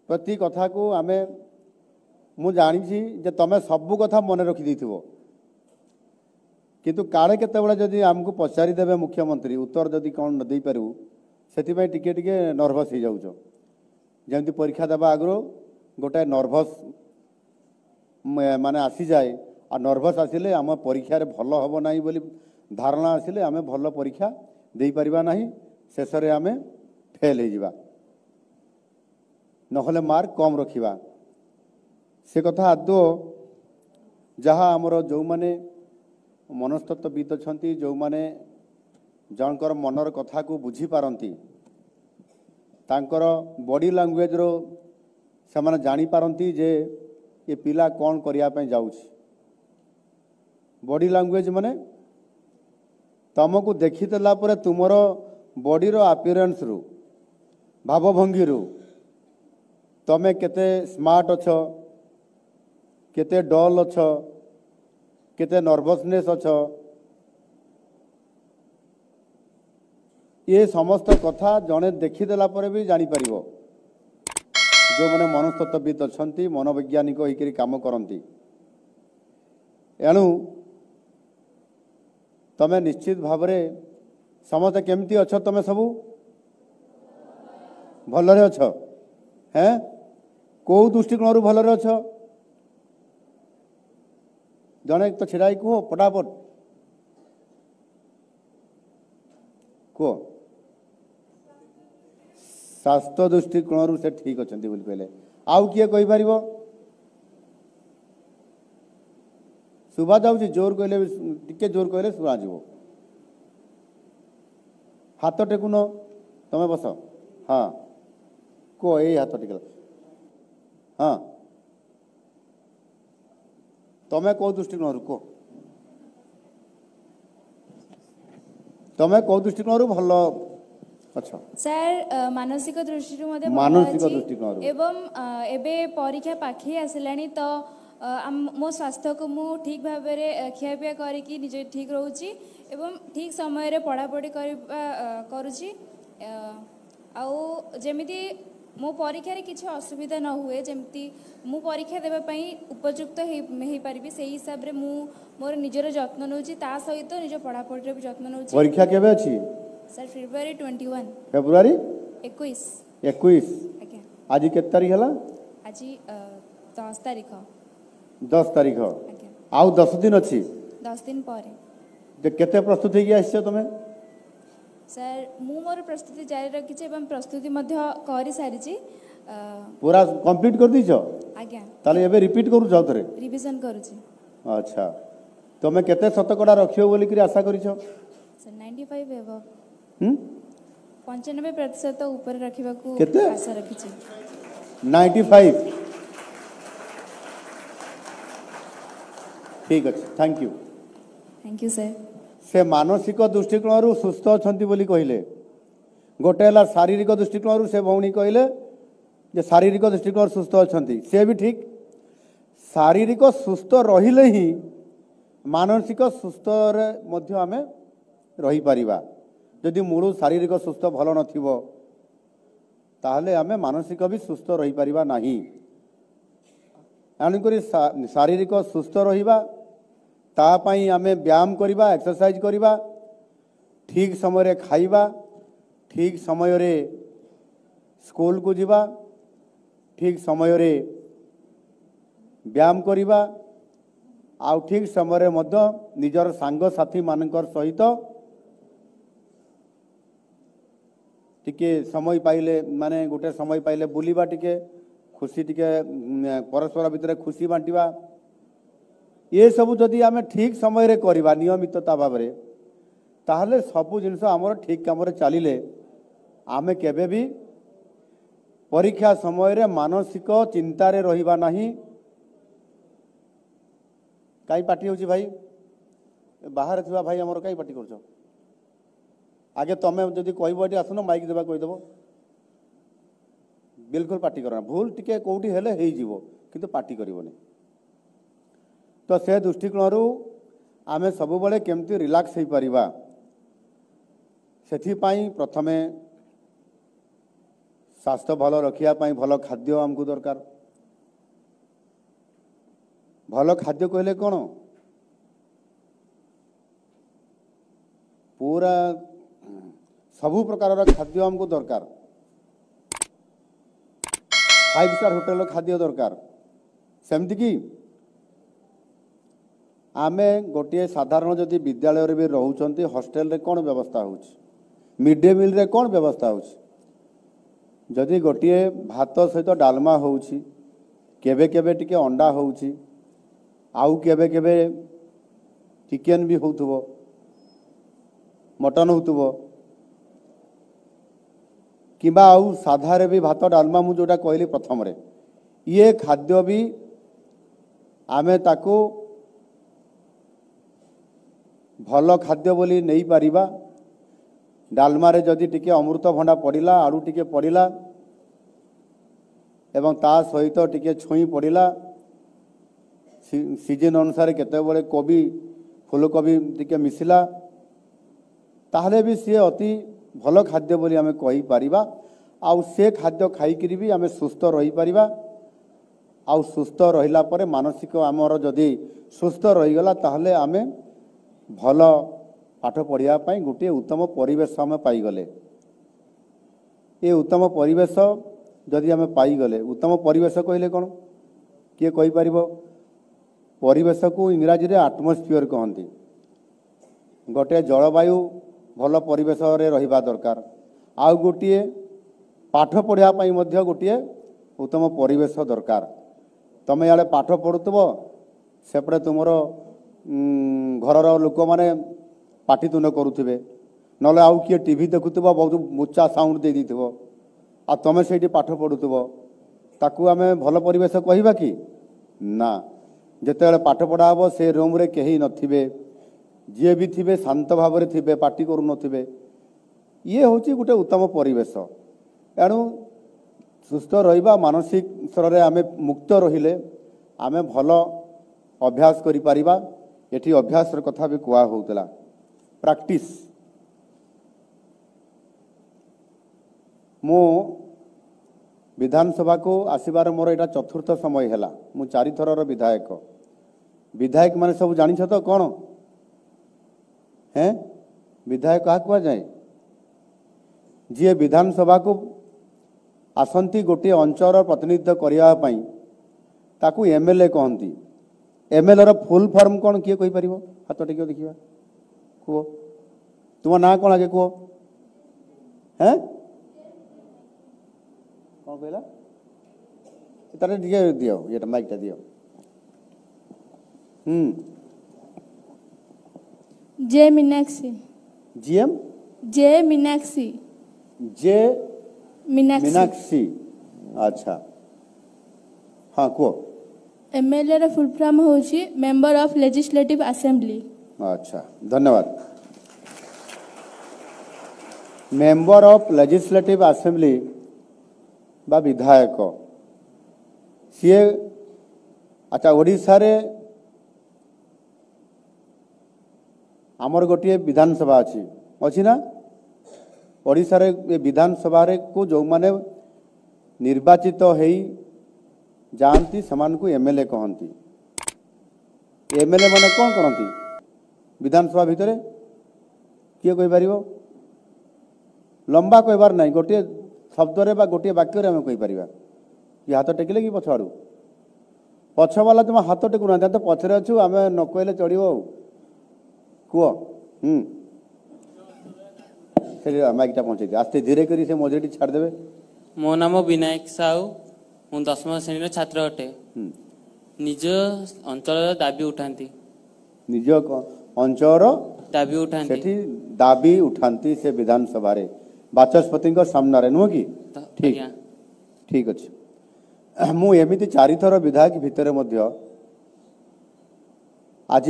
प्रति कथा को आमे मु जानी जे तमे सबु कथा मन रखी देथिबो किंतु काले केतेबेले जदि आमको पचारि देबे मुख्यमंत्री उत्तर जदि कौन न दे पारू से टिके टिके नर्भस हो जाऊँ जमी परीक्षा देवा आगु गोटे नर्भस माने आसी जाए आ नर्भस आसिले आम परीक्षा भल हम ना बोली धारणा आसिले आम भल परीक्षा दे पारिबा नहीं शेष में आम फेल हो नहले मार्क कम रखिबा से कथा आदौ जहाँ आमर जो माने मनस्तत्वविद अच्छा जो माने जनकर मनर कथा को बुझी पारती तांकर बॉडी लैंग्वेज रो से माने जानी पारती जे ये पिला कौन करिया पे जाउछि बॉडी लैंग्वेज माने तुमको देखी देला परे तुमर बॉडी रो अपीयरेंस रू भावभंगी रू तमे केते स्मार्ट अछ केते डल अछ केते नर्वसनेस अछ ये समस्त कथा जड़े देखीदेला भी जापर जो मैंने मनस्तत्वविद अच्छा मनोवैज्ञानिक होकर कम करती एणु तमें निश्चित भाव समस्ते केमती अछ तमें सबू भलरे अछ हैं कौ दृष्टिकोण भलरे अछ जड़े तो छिड़ा कह पटापट कह स्वास्थ्य दृष्टिकोण से ठीक अच्छा कहले आउ किए कहीपर शुभा जाऊँ जोर कहले टिके जोर कहले शुणा हाथ टेकुन तमें बस हाँ कह ये हाथ टेक हाँ तमें कौ दृष्टिकोण कह तमें कौ दृष्टिकोण भल अच्छा सर मानसिक दृष्टि मानसिक दृष्टिकोण एवं एबे परीक्षा पाखी आसिलानी तो मो स्वास्थ्य को मु ठीक भाव में खियापिया करिकी निजे ठीक रोची एवं ठीक समय रे पढ़ापढ़ी करुची आउ जेमिति मो परीक्षा रे किसी असुविधा न हुए जमती मु परीक्षा देबा पई उपयुक्त हे पारिबी से हिसाब रे मु मोर निजर जत्न नउची ता सहित निज पढ़ापढ़ी रे भी जत्न नउची परीक्षा केबे अछि सर फेब्रुआरी 21 फेब्रुआरी 21 आज्ञा आज के तारीख हला आज 10 तारीख 10 तारीख आउ 10 दिन अछि 10 दिन परे जे केते प्रस्तुति की आछे तमे सर मु मोर प्रस्तुति जारी रखी एवं प्रस्तुति मध्य करि सारी छी पूरा कंप्लीट कर दीछो आज्ञा ताले एबे रिपीट करू जाउ थरे रिवीजन करू छी अच्छा तमे केते शतकड़ा रखियो बोली कि आशा करिछो सर 95 एबव 95% ऊपर रखिबा को आशा रखी छी 95 ठीक अच्छे थैंक यू सर से मानसिक दृष्टिकोण सुस्थ अच्छा कहले गोटे है शारीरिक दृष्टिकोण से भौणी कहले जे शारीरिक दृष्टिकोण सुस्थ अच्छा से भी ठीक शारीरिक सुस्थ रहिले ही मानसिक सुस्थ आम रही पारिबा जदि मूल शारीरिक सुस्थ भल नथिबो ताहले आमे मानसिक भी सुस्थ रही पारिबा नाही एणुकरी शारीरिक सुस्थ रहिबा तापाई आमे व्यायाम करिबा एक्सरसाइज करिबा ठीक समय रे खाइबा ठीक समय रे स्कूल को जिबा ठीक समय रे व्यायाम करिबा आउ ठीक समय रे मध्य निजर सांग साथी मानकर सहित टिके समय पाइले माने गोटे समय पाइले बुलिबा टिके खुशी टिके परस्पर भितर खुशी बांटिबा ये सब जदि आमे ठीक समय रे करिबा नियमितता भाव रे ताहले सबु जिनस हमर ठीक काम रे चलिले आमे केबे भी परीक्षा समय रे मानसिक चिंता रे रहिबा नाही काई पार्टी होची भाई बाहर थिबा भाई हमर काई पार्टी करछो आगे तमें जदि कहब ये आसन माइक देवा कहीदेव बिल्कुल पार्टी करना भूल टिके कौटी हेले हे जीवो किंतु पार्टी करबनी तो से दृष्टिकोण आमे सब बेले केमती रिलैक्स हो पारिबा सेथि पई प्रथमे स्वास्थ्य भल रखिया भल खाद्य आमको दरकार भल खाद्य कहले कौन पूरा सबु प्रकार खाद्य आमको दरकार 5 स्टार होटल खाद्य दरकार सेमती कि आमे गोटे साधारण जदि विद्यालय रे भी रहउचंती हॉस्टल रे कौन व्यवस्था हो मिड डे मील रे कौन व्यवस्था हो जदि गोटे भात सहित डालमा होउछि केबे केबे टिके अंडा होउछि आउ केबे केबे चिकेन भी होउथबो मटन होउथबो किबा आउ साधा रे भी भात डालमा मु जोटा कहली प्रथम रे ये खाद्य भी आमे ताको भल खाद्य बोली नहीं पारिबा डालमा रे जदि टिके अमृत भंडा पड़िला आलू टिके पड़िला एवं ता सहित टिके छुई पड़िला सीजन अनुसार केते बळे कोबी फूलकोबी टिके मिसिला ताहले भी सी अति भल खाद्य बोली आमे कहि पारिबा आउ से खाद्य खाई करी भी आमे सुस्थ रही पारिबा आउ सुस्थ रहिला परे मानसिक आमर जदि सुस्थ रही गला ताहले आमे भल पाठ पढ़िया गोटे उत्तम परिवेश आम पाईगले ये उत्तम परिवेश जदि आम पाईगले उत्तम परिवेश कहले कौन किए कहि परिबो परिवेश को इंग्राजी रे आटमोस्फियर कहती गोटे जलवायु भल परिवेश रे रहिबा दरकार आउ गोटे पाठ पढ़िया गोटे उत्तम परिवेश दरकार तमे याले पाठ पढ़ुतबो सेपटे तुमरो घर लोक मैंने पाटितुन करुवे ना आउ किए टीवी देखुव बहुत उच्चा साउंड दे देथिबो आ तमे से पाठ पढ़ुव ताकू आम भल परिवेश कहवा कि ना जिते पाठ पढ़ा हम से रूम रे कहीं नथिबे जी भी थे शांत भाव थे पार्टी करू नथिबे ये हूँ गोटे उत्तम परिवेश एणु सुस्थ रहिबा मानसिक स्तर रे आमे मुक्त रहिले आमे भल अभ्यास करि परिबा एठी अभ्यास कथा भी कुआ होतला प्रैक्टिस मो विधानसभा को आसबार मोर एटा चतुर्थ समय हैला मु 4 थरर विधायक विधायक माने सब जानि छ तो कोन हैं विधायक का कुआ जाए जी विधानसभा को आसंती गोटे अंचल प्रतिनिधित्व करिया पई ताकू एमएलए कहंती एमएलए रो फुल फॉर्म कौन किए कहि परिबो हाथ टेकियो देखिबा को तुम ना कौन आगे को हैं कौन कहला तारे दिए दियो ये माइक ता दियो जे मीनाक्षी जीएम जे मीनाक्षी जे मीनाक्षी अच्छा हाँ को एमएलए रा फुल फॉर्म होची मेंबर ऑफ लेजिस्लेटिव असेंबली अच्छा धन्यवाद मेंबर ऑफ लेजिस्लेटिव असेंबली बा विधायक सी अच्छा ओडिशा रे आमर गोटे विधानसभा अच्छी अच्छी ना ओडिशा रे विधानसभा रे को जो माने निर्वाचित है जानती समान को एमएलए कहती एमएलए माने कौन करती विधानसभा भितर किए कहि पारिबो लंबा कहबार नहीं गोटे शब्द रे बा गोटे वाक्य रे हम कहि परिबा कि हाथ टेकिले कि पछाड़ू पछ वाला तुम हाथ टेकु ना तो पछरे अछु आमे न कहले चढ़िबो कुओ से माइकटा पहुंचे आस्ते धीरे करी से मजेटी छाड़ देबे मो नाम विनायक साहू मु 10वीं श्रेणी छात्र अटे निज अंचल दाबी उठाती निज अंचल दाबी उठाती सेठी दाबी उठाती से विधानसभा रे बाचस्पति सामना रे नुह कि ठीक ठीक अच्छे मु एमिति 4 थर विधायक भितर मध्य आज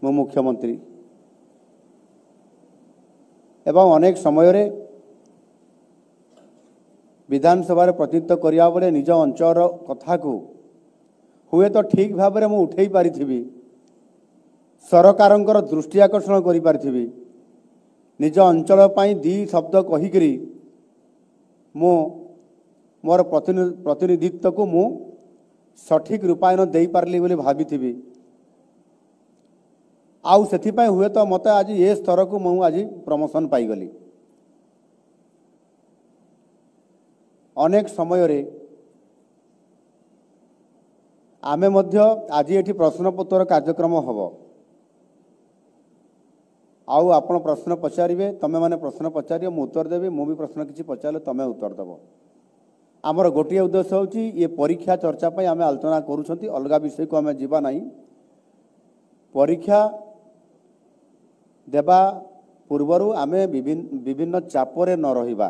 मो मुख्यमंत्री एवं अनेक समय रे विधानसभा प्रतिनिधित्व करिया बेले निज अंचल कथा को हुए तो ठीक भाव में मुझे उठे पारि सरकार दृष्टि आकर्षण कर निज अंचल दी शब्द कहीकि मु मोर प्रतिनिधित्व को मु सठिक रूपायन दे पारली बोली भावी आउ से हुए तो मत आज ये स्तर को मु आज प्रमोशन पाईगली अनेक समय रे आमे मध्य आज ये प्रश्नपत्र कार्यक्रम हम आउ आपण प्रश्न पचारे तमें मैंने प्रश्न पचार मु उत्तर देवी मु भी प्रश्न किसी पचारे तमें उत्तर देव आमर गोटे उद्देश्य होची ये परीक्षा चर्चा पे आम आलोचना करूछंती अलगा विषय को आम जीवा नहीं परीक्षा देवा पूर्वर आम विभिन्न चापरे न रहिबा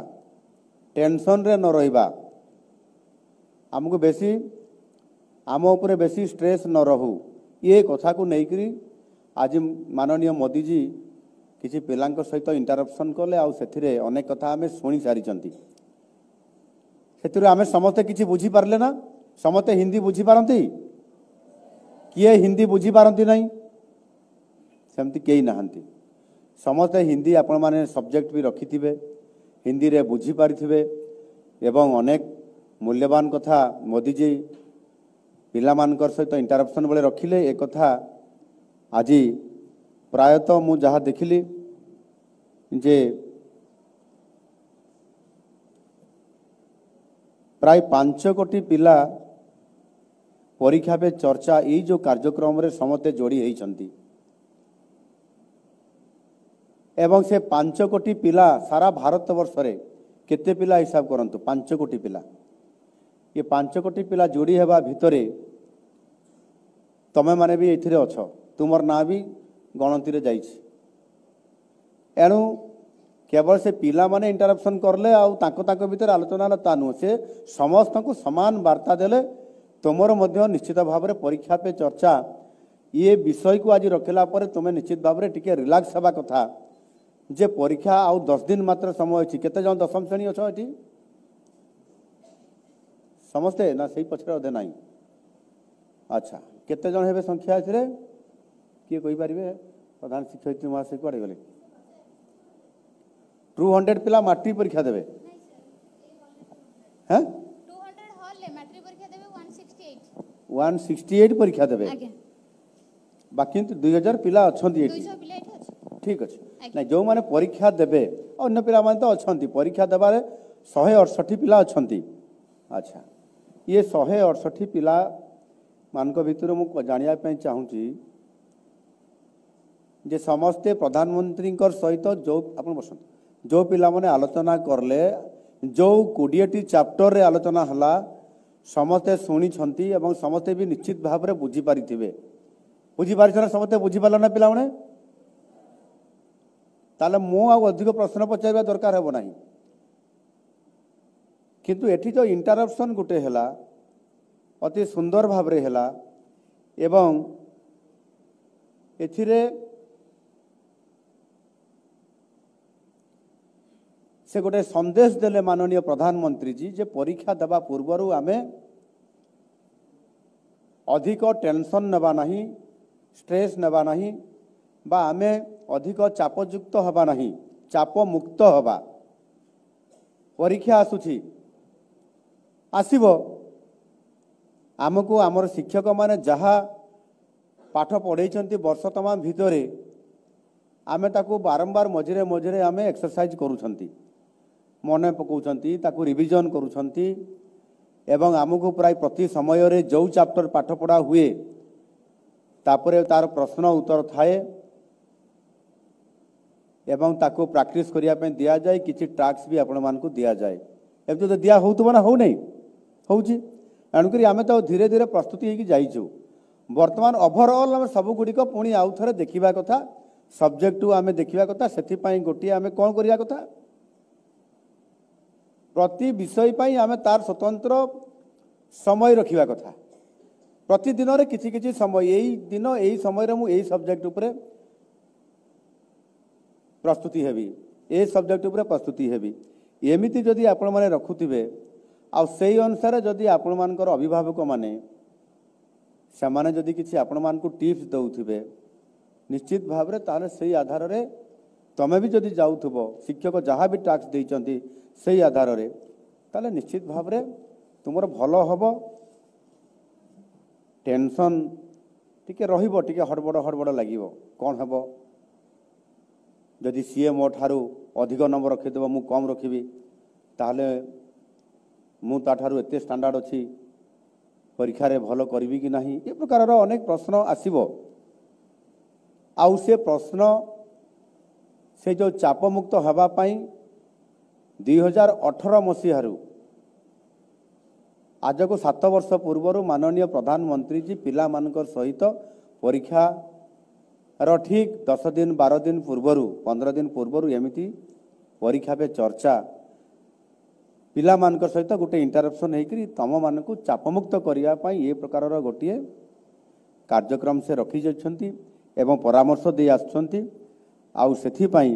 टेंशन रे न रहिबा आमको बेसी आम उपरे बेसी स्ट्रेस न रहू ये कथा को लेकर आज माननीय मोदी जी किसी पिलांक सहित इंटरप्शन कले आउ अनेक कथा आम शुणी सारी से आम समस्ते किसी बुझी पारले ना समस्ते हिंदी बुझी पारती किए हिंदी बुझी पारती नहीं सेमती कई नहांती समस्ते हिंदी आपण माने सब्जेक्ट भी रखि थिबे हिंदी रे बुझी पारिथिबे एवं अनेक मूल्यवान कथा मोदी जी पिला मानकर सहित इंटरप्शन बेले रखिले एक कथा आज प्रायतः मु जहाँ देखिली जे प्राय 5 कोटी पिला परीक्षा पे चर्चा ये जो कार्यक्रम रे समते जोड़ी होती एवं से 5 कोटी पिला सारा भारत वर्ष रे केते पिला हिसाब करंतु 5 कोटी पिला ये 5 कोटी पिला जोड़ी हेबा भितरे तमे माने भी एथिरे अछ तुमर ना भी गणति रे जाइछि एणु केवल से पिला माने इंटरप्शन करले आउ ताको ताको भीतर आलोचना ता नु से समस्त को समान वार्ता देले तुमर मध्य निश्चित भाव में परीक्षा पे चर्चा ये विषय को आज रखला पर तुम निश्चित भाव में टिके रिलैक्स हवा कथा जे परीक्षा आउ 10 दिन मात्र समय अछि केते जन दशम श्रेणी अछ एठी समस्ते ना सही पछरे अधे नाही अच्छा केते जन हेबे संख्या एथिरे किए कहि परिबे प्रधान शिक्षयित्री महाशय कुआडे गले 200 पिला मैट्रिक परीक्षा देबे हैं 200 हॉल ले मैट्रिक परीक्षा देबे 168 परीक्षा देबे आगे बाकी 2000 पिला अछंती 200 पिला एठी अछि ठीक अच्छे ना जो माने परीक्षा देबे अन्य पिला माने तो अछंती परीक्षा देबारे 168 पिला अछंती अच्छा ये 168 पिला मानक भितर मु जानिया पे चाहूची जे समस्ते प्रधानमंत्री सहित जो अपन बसन जो पिला माने आलोचना करले जो 20टी चैप्टर रे आलोचना हला समस्ते शुणी छंती एवं समस्ते भी निश्चित भाव में बुझी पारिथिबे बुझी पारिछन समस्ते बुझी पारला ना पिला माने ताले मु आ अधिक प्रश्न पचारबा दरकार हेबो नाही किंतु एठी जो इंटरप्शन गुटे हला अति सुंदर भाव रे हला एवं एथिरे से गोटे संदेश देले माननीय प्रधानमंत्री जी जे परीक्षा देवा पूर्वर आमे अधिक टेंशन नेबा नहीं स्ट्रेस नेबा नहीं बा आमे अधिक चापयुक्त हवा नहीं चाप मुक्त हवा परीक्षा आसुची आसीबो आमको आमर शिक्षक माने जहाँ पाठ पढ़े वर्ष तमाम भितरे आमे ताकू बारंबार मझिरे मझिरे आमे एक्सरसाइज करूछंती मने पकाउछंती ताकू रिविजन करूछंती एवं आमको प्राय प्रति समय रे जो चैप्टर पाठ पढ़ा हुए तापरे तार प्रश्न उत्तर थाए एवं ताकू प्रैक्टिस करिया पे दिया जाए किछि टास्क भी आपण मान को दिया जाए एबे तो दिया होतबो ना हो नहीं होउची एणुकरी आमे तो धीरे धीरे प्रस्तुति होगी जाइछु वर्तमान ओवरऑल आम सब गुड़िक पुणी आउ थे देखा कथा सब्जेक्ट आम देखा कथा से गोटे आम कौन करिया कथा प्रति विषय पाई आम तार स्वतंत्र समय रखिबा कथा प्रतिदिन रे किछि किछि समय यही दिन यही समय रे मु यही सब्जेक्ट उपरे प्रस्तुति हेबी ए सब्जेक्ट उपरे प्रस्तुति हेबी एमिति जदि आपण माने रखुथिबे आ सेही अनुसार जदि आपण मानकर अभिभावक माने सेमाने जदि किछि आपण मान को टिप्स दउथिबे निश्चित भाव रे ताले सेही आधार रे ତମେ ବି ଯଦି ଯାଉଥିବ ଶିକ୍ଷକ ଯାହା ବି ଟାସ୍କ ଦେଇଛନ୍ତି ସେଇ ଆଧାରରେ ତାହେଲେ ନିଶ୍ଚିତ ଭାବରେ ତୁମର ଭଲ ହେବ। ଟେନସନ୍ ଟିକେ ରହିବ, ଟିକେ ହଡ଼ବଡ଼ ଲାଗିବ। କ'ଣ ହେବ ଯଦି ସିଏ ମୋ ଠାରୁ ଅଧିକ ନମ୍ବର ରଖିଦେବ, ମୁଁ କମ୍ ରଖିବି, ତାହେଲେ ମୁଁ ତାଠାରୁ ଏତେ ଷ୍ଟାଣ୍ଡାର୍ଡ଼ ଅଛି, ପରୀକ୍ଷାରେ ଭଲ କରିବି କି ନାହିଁ, ଏ ପ୍ରକାରର ଅନେକ ପ୍ରଶ୍ନ ଆସିବ। ଆଉ ସେ ପ୍ରଶ୍ନ ସେ ଯେଉଁ ଚାପମୁକ୍ତ ହେବା ପାଇଁ 2018 ମସିହାରୁ ଆଜକୁ 7 ବର୍ଷ ପୂର୍ବରୁ ମାନନୀୟ ପ୍ରଧାନମନ୍ତ୍ରୀଜୀ ପିଲାମାନଙ୍କ ସହିତ ପରୀକ୍ଷାର ଠିକ୍ 10 ଦିନ 12 ଦିନ ପୂର୍ବରୁ 15 ଦିନ ପୂର୍ବରୁ ଏମିତି ପରୀକ୍ଷା ପେ ଚର୍ଚ୍ଚା ପିଲାମାନଙ୍କ ସହିତ ଗୋଟେ ଇଣ୍ଟରାକ୍ସନ୍ ହେଇକରି ତମମାନଙ୍କୁ ଚାପମୁକ୍ତ କରିବା ପାଇଁ ଏ ପ୍ରକାରର ଗୋଟିଏ କାର୍ଯ୍ୟକ୍ରମ ସେ ରଖିଯାଇଛନ୍ତି ଏବଂ ପରାମର୍ଶ ଦେଇ ଆସୁଛନ୍ତି। ଆଉ ସେଥିପାଇଁ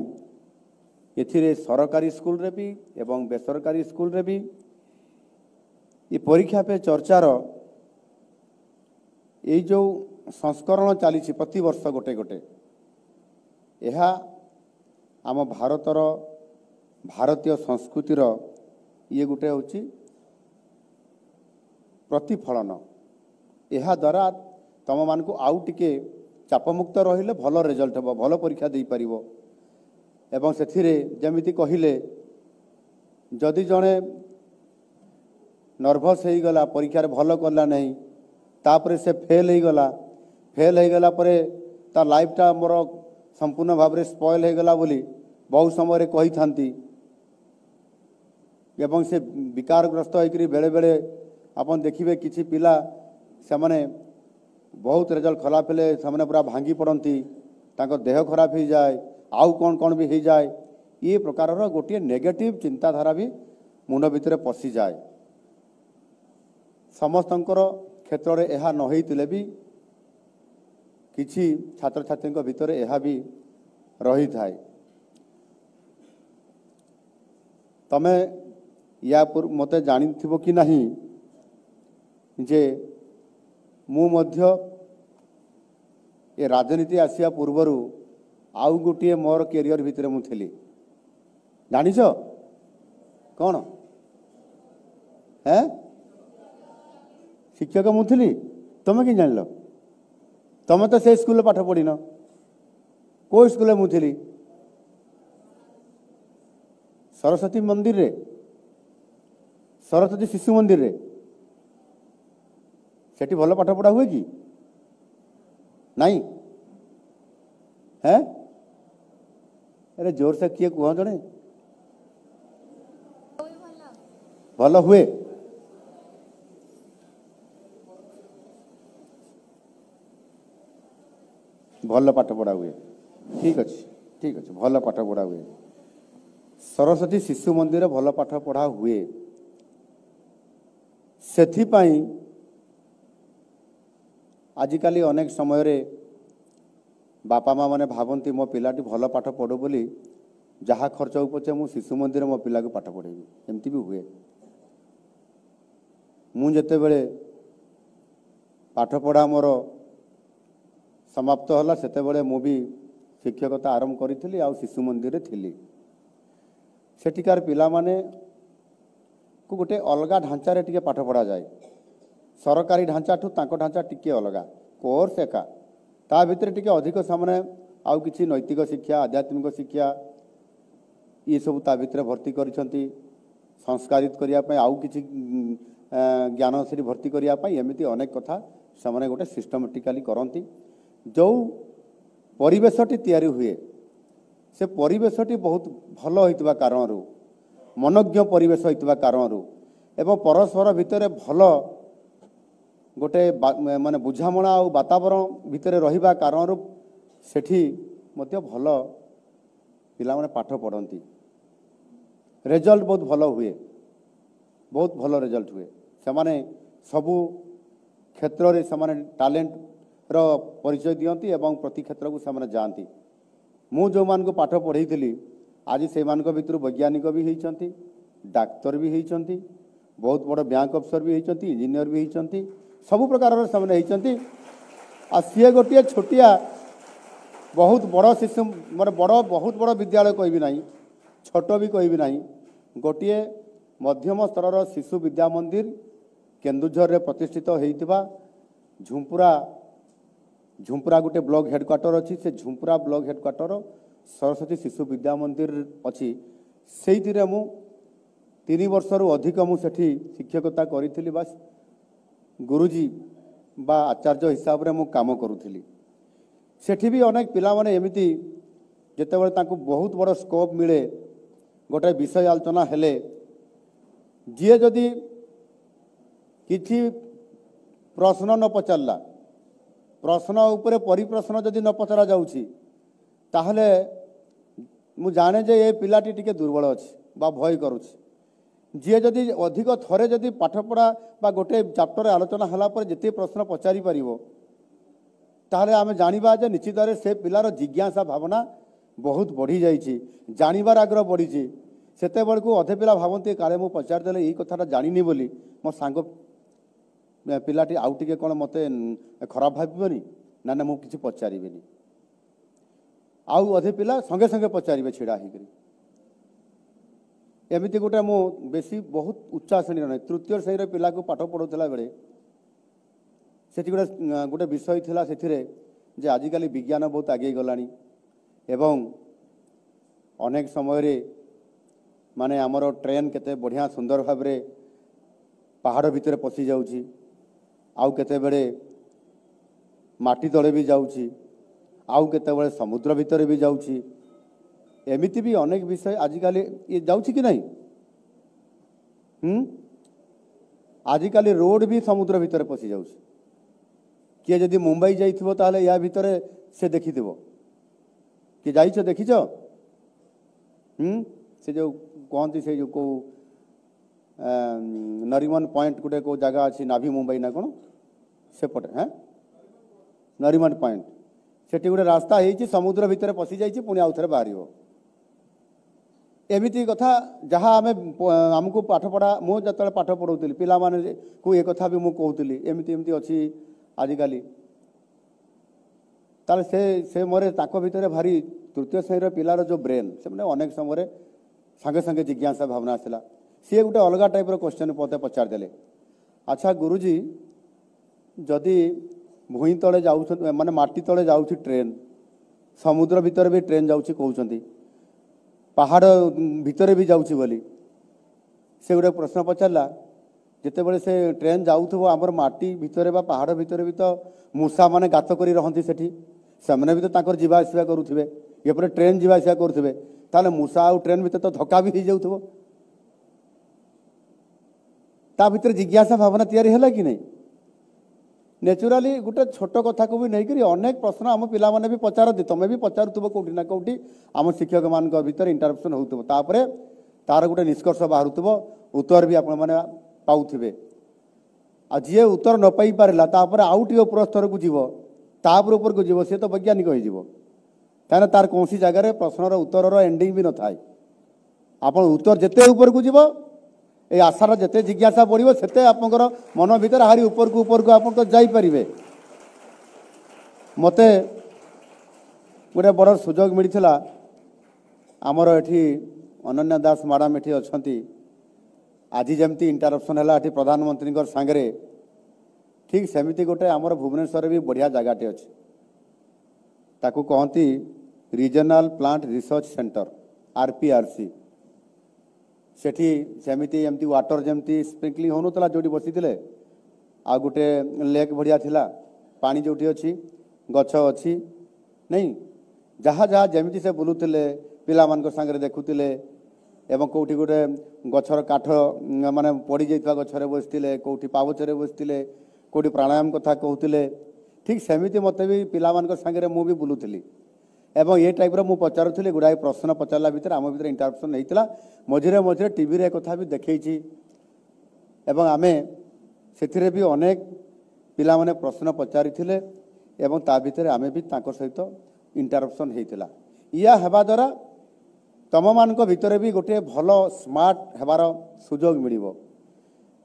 ଏଥିରେ ସରକାରୀ ସ୍କୁଲରେ ବି ଏବଂ ବେସରକାରୀ ସ୍କୁଲରେ ବି ଏ ପରୀକ୍ଷା ପେ ଚର୍ଚ୍ଚାର ଏଇ ଯେଉଁ ସଂସ୍କରଣ ଚାଲିଛି ପ୍ରତିବର୍ଷ ଗୋଟେ ଗୋଟେ, ଏହା ଆମ ଭାରତର ଭାରତୀୟ ସଂସ୍କୃତିର ଇଏ ଗୋଟେ ହେଉଛି ପ୍ରତିଫଳନ। ଏହାଦ୍ୱାରା ତମମାନଙ୍କୁ ଆଉ ଟିକେ ଚାପମୁକ୍ତ ରହିଲେ ଭଲ ରେଜଲ୍ଟ ହେବ, ଭଲ ପରୀକ୍ଷା ଦେଇପାରିବ। ଏବଂ ସେଥିରେ ଯେମିତି କହିଲେ ଯଦି ଜଣେ ନର୍ଭସ୍ ହେଇଗଲା, ପରୀକ୍ଷାରେ ଭଲ କଲା ନାହିଁ, ତାପରେ ସେ ଫେଲ୍ ହେଇଗଲା ପରେ ତା ଲାଇଫଟା ମୋର ସମ୍ପୂର୍ଣ୍ଣ ଭାବରେ ସ୍ପଏଲ୍ ହେଇଗଲା ବୋଲି ବହୁ ସମୟରେ କହିଥାନ୍ତି ଏବଂ ସେ ବିକାରଗ୍ରସ୍ତ ହେଇକରି ବେଳେବେଳେ ଆପଣ ଦେଖିବେ କିଛି ପିଲା ସେମାନେ ବହୁତ ରେଜଲ୍ଟ ଖରାପ ହେଲେ ସେମାନେ ପୁରା ଭାଙ୍ଗି ପଡ଼ନ୍ତି, ତାଙ୍କ ଦେହ ଖରାପ ହେଇଯାଏ, ଆଉ କ'ଣ ବି ହେଇଯାଏ। ଏ ପ୍ରକାରର ଗୋଟିଏ ନେଗେଟିଭ୍ ଚିନ୍ତାଧାରା ବି ମୁଣ୍ଡ ଭିତରେ ପଶିଯାଏ। ସମସ୍ତଙ୍କର କ୍ଷେତ୍ରରେ ଏହା ନ ହେଇଥିଲେ ବି କିଛି ଛାତ୍ରଛାତ୍ରୀଙ୍କ ଭିତରେ ଏହା ବି ରହିଥାଏ। ତମେ ୟା ମୋତେ ଜାଣିଥିବ କି ନାହିଁ ଯେ ମୁଁ ମଧ୍ୟ ଏ ରାଜନୀତି ଆସିବା ପୂର୍ବରୁ ଆଉ ଗୋଟିଏ ମୋର କ୍ୟାରିୟର ଭିତରେ ମୁଁ ଥିଲି। ଜାଣିଛ କ'ଣ? ଶିକ୍ଷକ ମୁଁ ଥିଲି। ତମେ କି ଜାଣିଲ? ତମେ ତ ସେ ସ୍କୁଲରେ ପାଠ ପଢ଼ିନ। କେଉଁ ସ୍କୁଲରେ ମୁଁ ଥିଲି? ସରସ୍ୱତୀ ମନ୍ଦିରରେ, ସରସ୍ୱତୀ ଶିଶୁ ମନ୍ଦିରରେ। ସେଠି ଭଲ ପାଠ ପଢ଼ା ହୁଏ କି ନାଇଁ? ଆରେ ଜୋରସେ କିଏ କୁହ ଜଣେ। ଭଲ ହୁଏ। ଭଲ ପାଠ ପଢ଼ା ହୁଏ। ଠିକ୍ ଅଛି, ଭଲ ପାଠ ପଢ଼ା ହୁଏ। ସରସ୍ୱତୀ ଶିଶୁ ମନ୍ଦିର ଭଲ ପାଠ ପଢ଼ା ହୁଏ। ସେଥିପାଇଁ ଆଜିକାଲି ଅନେକ ସମୟରେ ବାପା ମା ମାନେ ଭାବନ୍ତି ମୋ ପିଲାଟି ଭଲ ପାଠ ପଢ଼ୁ ବୋଲି ଯାହା ଖର୍ଚ୍ଚ ହଉ ପଛେ ମୁଁ ଶିଶୁ ମନ୍ଦିର ମୋ ପିଲାକୁ ପାଠ ପଢ଼େଇବି। ଏମିତି ବି ହୁଏ। ମୁଁ ଯେତେବେଳେ ପାଠପଢ଼ା ମୋର ସମାପ୍ତ ହେଲା ସେତେବେଳେ ମୁଁ ବି ଶିକ୍ଷକତା ଆରମ୍ଭ କରିଥିଲି ଆଉ ଶିଶୁ ମନ୍ଦିରରେ ଥିଲି। ସେଠିକାର ପିଲାମାନଙ୍କୁ ଗୋଟେ ଅଲଗା ଢାଞ୍ଚାରେ ଟିକେ ପାଠ ପଢ଼ାଯାଏ। ସରକାରୀ ଢାଞ୍ଚାଠୁ ତାଙ୍କ ଢାଞ୍ଚା ଟିକେ ଅଲଗା, କୋର୍ସ ଏକା, ତା ଭିତରେ ଟିକେ ଅଧିକ ସେମାନେ ଆଉ କିଛି ନୈତିକ ଶିକ୍ଷା, ଆଧ୍ୟାତ୍ମିକ ଶିକ୍ଷା ଏସବୁ ତା ଭିତରେ ଭର୍ତ୍ତି କରିଛନ୍ତି। ସଂସ୍କାରିତ କରିବା ପାଇଁ ଆଉ କିଛି ଜ୍ଞାନ ସେଠି ଭର୍ତ୍ତି କରିବା ପାଇଁ ଏମିତି ଅନେକ କଥା ସେମାନେ ଗୋଟେ ସିଷ୍ଟମେଟିକାଲି କରନ୍ତି। ଯେଉଁ ପରିବେଶଟି ତିଆରି ହୁଏ ସେ ପରିବେଶଟି ବହୁତ ଭଲ ହୋଇଥିବା କାରଣରୁ, ମନୋଜ୍ଞ ପରିବେଶ ହୋଇଥିବା କାରଣରୁ ଏବଂ ପରସ୍ପର ଭିତରେ ଭଲ ଗୋଟେ ମାନେ ବୁଝାମଣା ଆଉ ବାତାବରଣ ଭିତରେ ରହିବା କାରଣରୁ ସେଠି ମଧ୍ୟ ଭଲ ପିଲାମାନେ ପାଠ ପଢ଼ନ୍ତି। ରେଜଲ୍ଟ ବହୁତ ଭଲ ହୁଏ, ବହୁତ ଭଲ ରେଜଲ୍ଟ ହୁଏ। ସେମାନେ ସବୁ କ୍ଷେତ୍ରରେ ସେମାନେ ଟ୍ୟାଲେଣ୍ଟର ପରିଚୟ ଦିଅନ୍ତି ଏବଂ ପ୍ରତି କ୍ଷେତ୍ରକୁ ସେମାନେ ଯାଆନ୍ତି। ମୁଁ ଯେଉଁମାନଙ୍କୁ ପାଠ ପଢ଼େଇଥିଲି ଆଜି ସେମାନଙ୍କ ଭିତରୁ ବୈଜ୍ଞାନିକ ବି ହେଇଛନ୍ତି, ଡାକ୍ତର ବି ହେଇଛନ୍ତି, ବହୁତ ବଡ଼ ବ୍ୟାଙ୍କ ଅଫିସର ବି ହେଇଛନ୍ତି, ଇଞ୍ଜିନିୟର ବି ହେଇଛନ୍ତି, ସବୁ ପ୍ରକାରର ସେମାନେ ହେଇଛନ୍ତି। ଆଉ ସିଏ ଗୋଟିଏ ଛୋଟିଆ बहुत बड़ शिशु माने बहुत बड़ विद्यालय कहबी ना छोट भी कहबी ना गोटे मध्यम स्तर शिशु विद्या मंदिर केन्दुझर रे प्रतिष्ठित होइतिबा झुंपुरा गोटे ब्लॉक हेडक्वार्टर अच्छी से झुंपुरा ब्लॉक हेडक्वार्टर सरस्वती शिशु विद्या मंदिर अच्छी से मु 3 वर्ष रु अधिक मुझे शिक्षकता करी बस गुरुजी बा आचार्य हिसाब रे मु काम करुली सेठी भी अनेक पिला माने एमिति जेतेबेले तांको बहुत बड़ स्कोप मिले गोटे विषय आलोचना हेले जी जदि किछि प्रश्न न पचारला प्रश्न उपरे परिप्रश्न जदि न पचरा जाउछि ताहले मु जाने जे ये पिलाटी टिके दुर्बल अछि बा भय करुछि जी जदि अधिक थरे जदि पाठपढ़ा बा गोटे चैप्टर आलोचना हला पर जते प्रश्न पचारि परिबो ताहले आमे जानिबा जे निश्चित से पिलार जिज्ञासा भावना बहुत बढ़ी जाइछि जानिबार आग्रह बढ़ी सेते बेलकु अधे पिला भावन्ते काले मु पचार देले ई कथाटा जानिनी बोली मो सांग पिलाटी आउ टिके कोन मते खराब भाबिबनी ना ना मु किछि पचारिबेनी आउ अधे पिला संगे संगे पचारिबे छिड़ा हिकरी एमिति गोटे मु बेसी बहुत उच्चा श्रेणी नै तृतीय श्रेणी रे पिला को पाठ पढौतला बेले सेठी गोटे विषय थिला सेथिरे जे आजिकाली विज्ञान बहुत आगे गलानी एवं अनेक समय रे माने हमर ट्रेन केते बढ़िया सुंदर भाव रे पहाड़ भितर पसी जाउची आउ केते बेले माटी तले भी जाउची आउ केते बेले समुद्र भितर भी जाउची एमिति भी अनेक विषय आजिकाली ये जाउची कि नहीं आजिकाली रोड भी समुद्र भितर पसी जाउची किए जदि मुंबई जाइथिबो ताले या भितर से देखिथिबो कि जाइछ देखिछ से जो कहती से जो को नरीमन पॉइंट गोटे को जगह अच्छी नाभी मुंबई ना कौन सेपटे हाँ नरीमन पॉइंट सेठी गोटे रास्ता है समुद्र भितर पशि जाइए पुणी आउ थे बाहर एमती कथा जहाँ आम आमको पाठ पढ़ा मुझे जो पाठ पढ़ाऊली पिला माने को ये कथा भी मुझे कहूली एमती एमती अच्छी आजिकाली ताले से मोरे ताको भितर भारी तृतीय श्रेणी पिलार जो ब्रेन से मैंने अनेक समय संगे संगे जिज्ञासा भावना आसला सी गोटे अलग टाइप क्वेश्चन मत पचार देले अच्छा गुरुजी जदि भूई तले जाऊ माने माटी तले जाऊ ट्रेन समुद्र भितर भी ट्रेन जाऊँ कहते पहाड़ भितर भी जाऊँ बोली से गोटे प्रश्न पचारा जितेबले से ट्रेन जाऊँ आमर माटी भितर बा पहाड़ भितर भी तो मूषा माने गात करी रहंती सेठी सेमने भी तो ताकर जीवा आसिया करुथिबे एपरे ट्रेन जीवा आसिया करुथिबे ताले मूषा आउ ट्रेन भितर तो धक्का भी हो जाउथबो ता भितर जिज्ञासा भावना तैयारी हैला कि नहीं नेचुराली गोटे छोट कथा को भी नहीं करी अनेक प्रश्न आम पिला माने भी पचारती तमें भी पचारुथबो कोठी ना कोठी आम शिक्षक मान भीतर इंटरप्शन होउथबो तापरे तार गोटे निष्कर्ष बाहरुथबो उत्तर भी आपण माने पाउथिबे आ जे उत्तर न पाई पारला तापर आउ टी ऊपर स्तर को जीवो तापर ऊपर को जीवो से तो वैज्ञानिक हो जीवो कहना तार कौन सी जगह प्रश्नर उत्तर एंडिंग भी न थाए आप उत्तर जिते ऊपर को जीवो ए आशार जिते जिज्ञासा बढ़िबो सेते आपनकर मन भीतर हारी ऊपर को आप तो जाई परिबे मते गोटे बड़ सुजोग मिलथिला आमर एठी अनन्या दास मैडम एठी अछंती आज जमती इंटरप्शन है प्रधानमंत्री सांगे ठीक सेमती गोटे आमर भुवनेश्वर भी बढ़िया जगहटे अच्छे ताकू कहती regional plant research centre RPRC सेठी सेमती एमती वाटर जमती स्प्रिंकलिंग होनुतला जोटी बसी आ गोटे लेक बढ़िया थिला पानी जोटी अच्छी गछ अच्छी नहीं जहाँ जहाँ जमी से बुलूले पिला मान सांगे देखुले एवं कौटी गोटे गछर काठ माने पड़ी जाइथवा गछरे बसतिले कौटी पावचरे बसतिले कौटी प्राणायाम कथा कहते ठीक सेमिति मते भी पिला मान सांगे मु भी बुलूली एवं ये टाइप मु पचारुली गुड़ाए प्रश्न पचारा भितर आम भीतर इंटरप्शन होता मझिरे मझिरे टीवी रे कथा भी देखी एवं आमे से भी अनेक पिला माने प्रश्न पचारि एवं ता भितर आमे भी तांको सहित इंटरप्शन होता या हेबा द्वारा तम मान भितर भी गोटे भल स्मार्ट हेबार सुजोग मिलिबो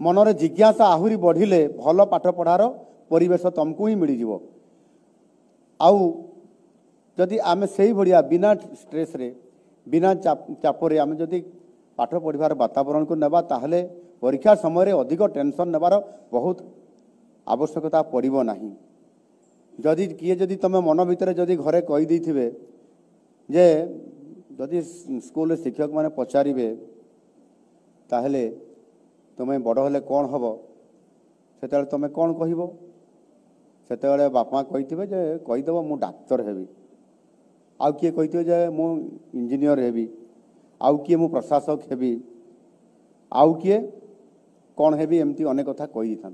मनरे जिज्ञासा आहुरी बढ़िले भल पाठ पढ़ार परिवेश तुमको ही मिल जिवो आउ जदि आम से भाया बिना स्ट्रेस रे बिना चापरे आम जदि पाठ पढ़ार वातावरण को नेबा ताहले परीक्षा समय रे अधिक टेंशन नेबार बहुत आवश्यकता पड़ो ना जदि किए जदि तुम मन भितर जदि घरे कही देथिबे जे जदि स्कूल शिक्षक माने पचारे ताहले तुम्हें बड़ हेले कौन हम से तुम कौन कह से बापा कही जे कहीदेव मु डाक्तर हेबी आउ किए कही जे मु इंजीनियर हेबी आउ किए मु प्रशासक हेबी आउ किए कौन हेबी एमती अनेक कथा कही था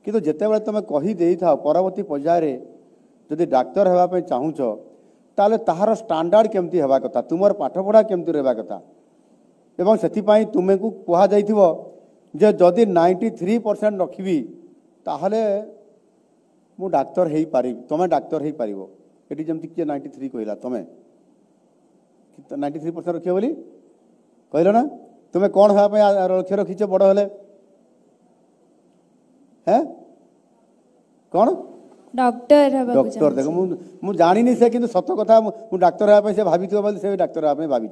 किंतु जितेबाला तुम कहीदे था परवर्ती पर्यायर जदि डाक्तर होगापी चाहूच ताले ताहार स्टैंडर्ड केमती हेबा कथा तुमर पाठ पढ़ा केमती रहबा कथा एवं से तुमको कह जे जदि 93% रखी ताहले मु डाक्तर हो पारि तुम डाक्तर हो पार ये जमती किए 93 कहला तुम 93% रखिए बोली कहल ना तुम्हें कौन हाँपाई लक्ष्य रखीच बड़ हेले हैं कौन डॉक्टर डॉक्टर देख मु जानी से कि सत कथा मु डाक्तर हाँपाई से भाभी से डाक्तर हाँपाई भावी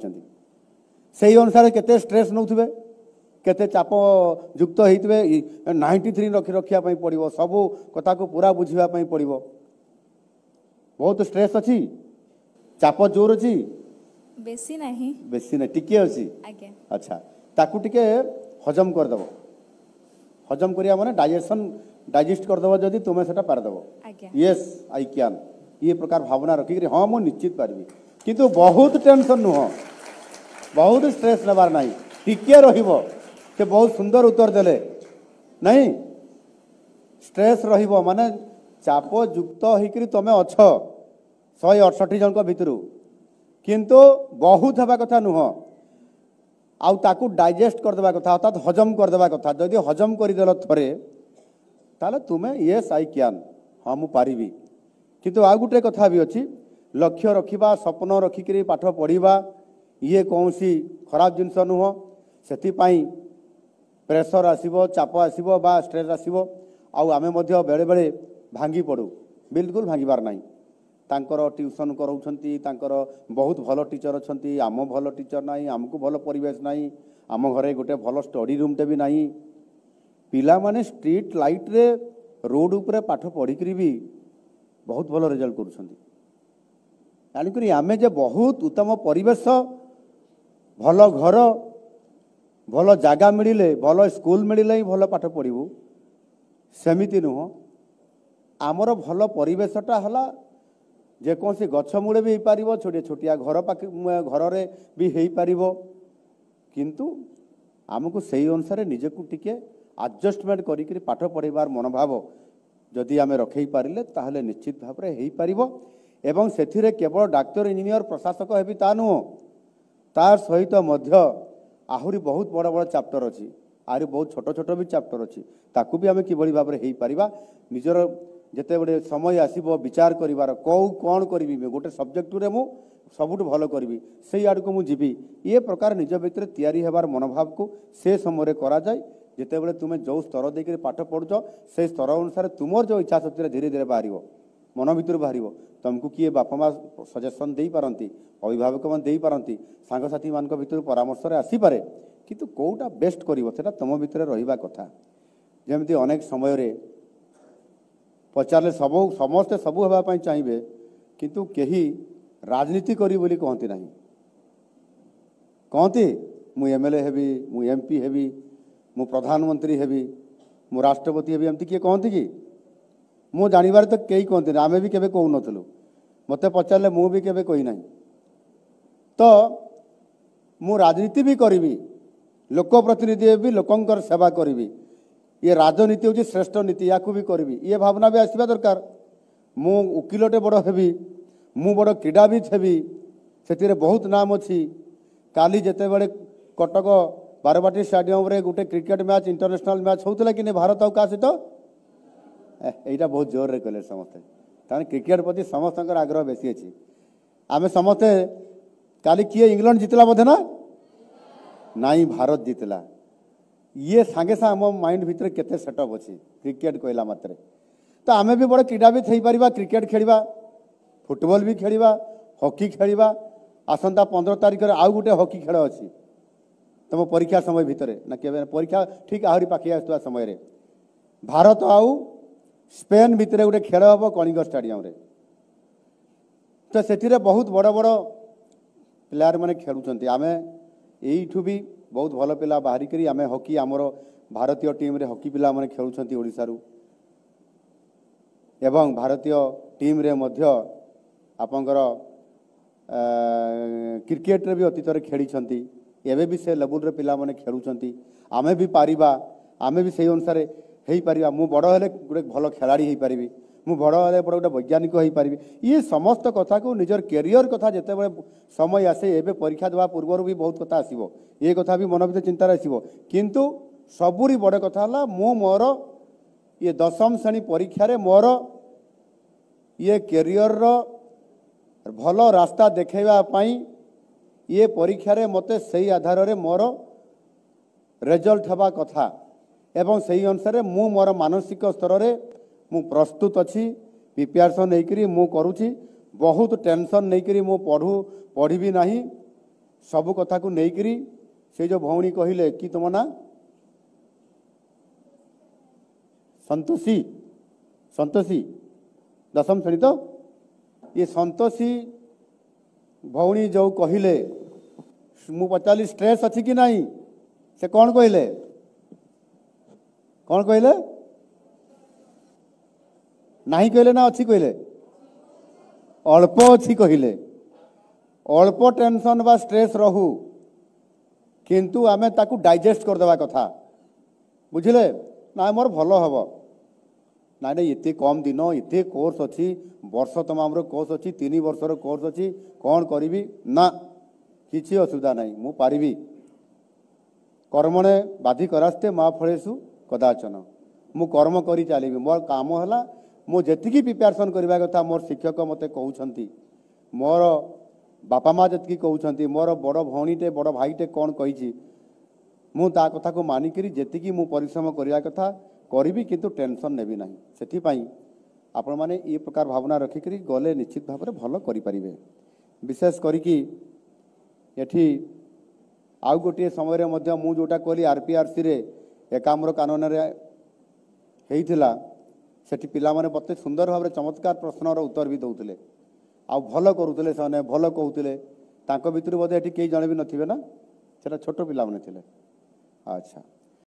से अनुसार केते स्ट्रेस नौथे केते चाप युक्त होते 93 रखापी पड़ो सबू कथा को पूरा बुझापी पड़ो बहुत स्ट्रेस अच्छी चाप जोर अच्छी बेसी नहीं टिके अच्छी अच्छा ताकू टिके हजम करदेव हजम करिया माने डाइजेस्ट करदेव जदि तुम्हें से पारदेव यस आई कैन ये प्रकार भावना रखिक हाँ मु निश्चित पारि किंतु बहुत टेंशन नुह बहुत स्ट्रेस नेबार ना टिके रहिबो से बहुत सुंदर उत्तर देले नहीं स्ट्रेस रहिबो माने चाप युक्त होकर तुम अछ 168 जन भितर किंतु बहुत हवा कथा नुह आउ ताकू डाइजेस्ट करदेवा कथा अर्थात हजम करदेवा कथा जदि हजम करदेल थरे ताले तुम्हें येस आई कैन हाँ मु पारिबी किंतु आ गुटे कथा भी अच्छी लक्ष्य रखिबा स्वप्न रखिक पाठ पढ़ा ये कौन सी खराब जिनस नुह से प्रेसर आसीबो चाप आसीबो बा स्ट्रेस आसीबो आउ आमे मध्य बेले बेले भांगी पड़ू बिल्कुल भांगीबार नहीं तांकर ट्यूशन कराउछंती तांकर बहुत भल टीचर अच्छंती आम भल टीचर नहीं आमको भल परिवेश नहीं आम घरे गोटे भल स्टडी रूमटे भी नहीं पिला माने स्ट्रीट लाइट रे रोड उपरे पाठ पढ़िक भी बहुत भल रिजल्ट करुछंती जानिकरी आमे जे बहुत उत्तम परिवेश भल घर भल जगह मिले भल स्कूल मिले ही भल पाठ पढ़ू सेमिति नुह आमर भल परिवेशटा हला जेकोसी गछ मूले भी पार छोटे छोटिया घर पाखे घर भी हो पार किंतु आमको सही अनुसार निजक टिके आडजस्टमेंट करी पाठ पढ़ार मनोभाव जदि आम रखे पारे ताहले निश्चित भाव में हो पार एवं से केवल डाक्तर इंजीनियर प्रशासक हेबी ता नुह तार सहित मध्य आहुरी बहुत बड़ बड़ चैप्टर अच्छी आहरी बहुत छोट छोट भी चैप्टर अच्छी ताकू भी आम किभली भाव में हो पार निजर जिते बड़े समय आसो विचार कर कौन करी गोटे सब्जेक्ट रे मु सबुठ भल करी से आड़ को मुझी ये प्रकार निज भितर तैयारी होबार मनोभाव को से समय करा जाए जिते बड़े तुम्हें जो स्तर देकर पाठ पढ़ुच से स्तर अनुसार तुमर जो इच्छा शक्ति धीरे धीरे बाहर मन भर बाहर तुमको किए बापा माँ सजेसन दे पारती अभिभावक मैंने दे पारती सांगसाथी मान भर परामर्श आसीपे किंतु कौटा बेस्ट कर तुम भितर रहा कथा जमी अनेक समय पचारे सब समस्ते सबू होगापी चाहिए किंतु कहीं राजनीति करी बोली कहती ना कहती मु एमएलए हेबी मु एमपी हेबी मु प्रधानमंत्री हेबी मु राष्ट्रपति हेबी एमती किए कहती कि मु जानिबार तो कई कहती ना आमे भी केबे कहू नथलु मते पचारे मु भी केबे कही नाही तो मु राजनीति भी करी लोक प्रतिनिधि हेबी लोकंकर सेवा करी ये राजनीति हूँ श्रेष्ठ नीति या भी करी ये भावना भी आसवा दरकार मु उकिलटे बड़ हेबी मु बड़ क्रीड़ाविद हेबी से बहुत नाम अच्छी काली जिते बड़े कटक बारबाटी स्टाडियम रे गोटे क्रिकेट मैच इंटरनेशनल मैच होता कि नहीं भारत आउ क्या सहित यहाँ बहुत जोर रे कहले समस्ते ताने क्रिकेट प्रति समस्त आग्रह बेसी अच्छी आमे समस्ते काली किए इंग्लैंड जितला बोधे ना नाई भारत जितला ये सांगे साम माइंड भितर केते सेटअप अच्छी क्रिकेट कहला मात्रे तो आमे भी बड़े क्रीड़ाविद हो पार क्रिकेट खेलिबा फुटबॉल भी खेलिबा हॉकी खेलिबा आसंता 15 तारिख रे आउ गोटे हॉकी खेल अछि तुम परीक्षा समय भितर ना केबे परीक्षा ठीक आहरी पाखि आसुवा समय रे भारत आउ स्पेन भितर गोटे खेल हम कलिंग स्टेडियम रे तो से बहुत बड़ बड़ प्लेयर मैंने खेलुंट आम यू भी बहुत भल पिला बाहरी करी आम हॉकी आमर भारतीय टीम रे हॉकी पिला मैंने खेलुंट ओडिशारू एवं भारतीय टीम रे मध्य आपंकर क्रिकेट रे भी अतीत खेली एवं भी से लेवल रे पिला मैंने खेलुंट आमे भी पारिबा आमे भी सही अनुसार हो पारिबा मु बड़ हेले गोटे भल खिलाड़ी हो पारिबी मु बड़ हेले बड़ गोटे वैज्ञानिक हो पारिबी ये समस्त कथा को निजर कैरियर कथा जिते बड़े समय आसे एबे परीक्षा देवा पूर्व भी बहुत कथा आसीबो ये कथा भी मन भीतर चिंता आसीबो किंतु सबुरी बड़ कथा हला मु मोर ये 10म श्रेणी परीक्षा रे मोर ये कैरियर रो भल रास्ता देखैबा पाई ये परीक्षा रे मते सही आधार रे मोर रिजल्ट हवा कथा एवं सही अनुसार मु मोर मानसिक स्तर रे मु प्रस्तुत अच्छी प्रिपेरेसन नहीं मु करुछि बहुत टेंशन नहीं मु पढ़ी नहीं सब कथा को नहीं से जो भौणी कहले कि तुम ना संतोषी संतोषी 10म श्रेणी तो ये संतोषी भौणी जो कहले मु पचारि स्ट्रेस अच्छी कि नहीं से कौन कहले नहीं कहले ना अच्छी कहले अल्प अच्छी कहले अल्प टेंशन बा स्ट्रेस रहू किंतु आमे ताकू डाइजेस्ट कर देवा कथा बुझिले ना मोर भल हम ना नहीं इतने कम दिन इतने कोर्स अच्छी वर्ष तमाम कोर्स अच्छी 3 वर्षर कोर्स अच्छी कौन करी ना किसी असुविधा नहीं मु पारिबी कर्मणे बाधि करास्ते माँ फलेसु कदाचन मु कर्म करी चली मोर काम है मु जी प्रिपेरेसन करने कथा मोर शिक्षक मत कहते मोर बापा माँ जी कहते मोर बड़ भौणीटे बड़ भाईटे कौन कही मु ता कथा को मानिक जी मु परिश्रम करने कथा करी किंतु टेंशन नेबी ना से आपण मैंने ये प्रकार भावना रखिक गले निश्चित भाव में भल करें विशेष करी एठी आउ गोटे समय मु जोटा कहली आरपीआरसी रे 51 कानून होता सेठी पिला माने बते सुंदर भाव चमत्कार प्रश्नर उत्तर भी दौले आ भल करुले से भल कहते भितर बोधे ये कई जन भी नथिबे ना सेटा छोट पिला माने थिले अच्छा।